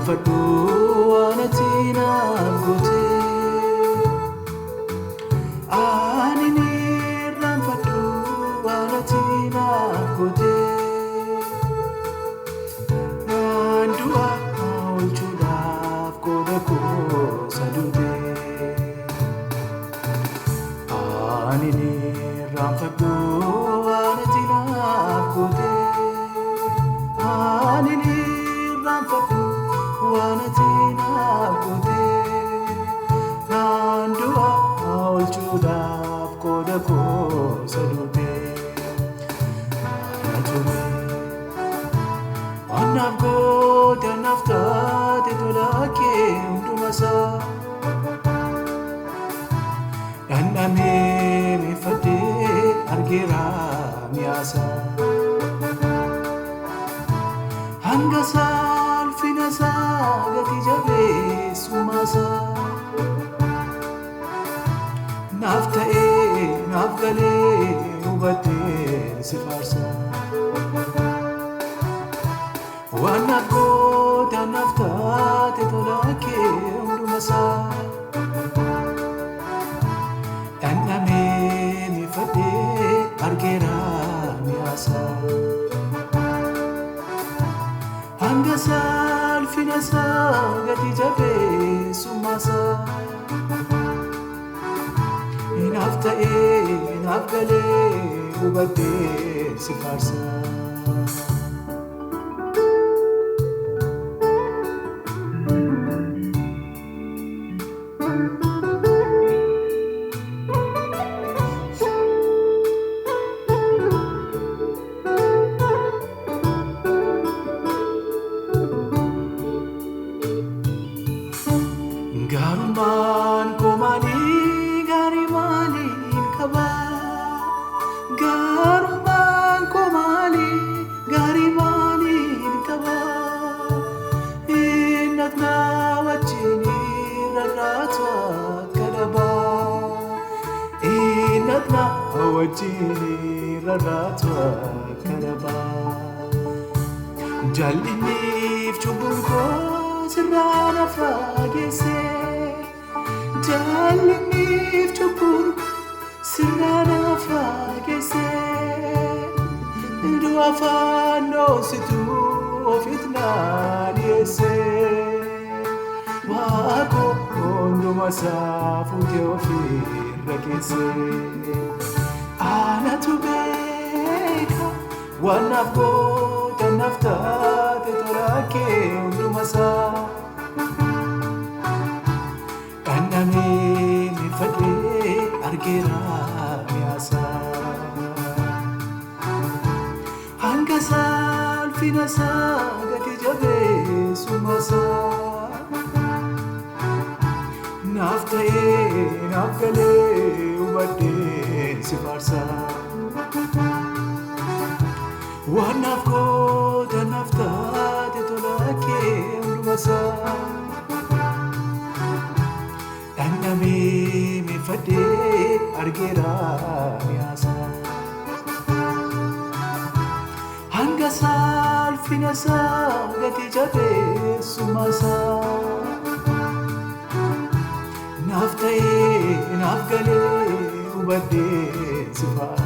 raanfadhu waan ati naaf goote. Ani ni raanfadhu waan ati naaf goote. Naan du'a oolchuudhaaf qooda koo saduute. Ani ni raanfadhu waan ati naaf goote. Ani ni raanfadhu waan ati naaf goote. Naan du'a oolchuudhaaf qooda koo saduute. Anatu waan naaf goote naaf taate tola kee hunduma isaa. Dhandhamee miifadhee argeera mi'aasaa. Hanga ulfina isaa gati jabeessummaa isaa. Naaf ta'ee naaf galee hubadhee si faarsa. Waan naaf goote naaf taate tola kee hunduma isaa. Dhandhamee miifadhee argeera mi'aasaa. Hanga ulfina isaa gati jabeessummaa isaa. Naaf ta'ee naaf galee hubadhee si faarsa. Gaarummaan koo maalii gaarii maaliin qaba? Gaarummaan koo maalii gaarii maaliin qaba? Innat na wajjin rarraatu akka dhabaa. Innat na wajjin rarraatu akka dhabaa. Jaallinniif cubbuun koo sirraa na fageesse. Jaallinniif cubbuun sirraa na fageesse. Du'a afaan dhoositu ofitti na dhiyeesse. Waaqoo hunduma isaa fuutee ofirra keesse. Anatu beeka waan naaf goote naaf taate tola kee hunduma isaa. Dhandhamee miifadhee argeera mi'aasaa. Hanga ulfina isaa gati jabeessummaa isaa. Naaf ta'ee naaf galee hubadhee si faarsa. Waan naaf goote naaf taate tola kee hunduma isaa. Dhandhamee miifadhee argeera mi'aasaa. Hanga ulfina isaa gati jabeessummaa isaa. Naaf ta'ee naaf galee hubadhee si faarsa.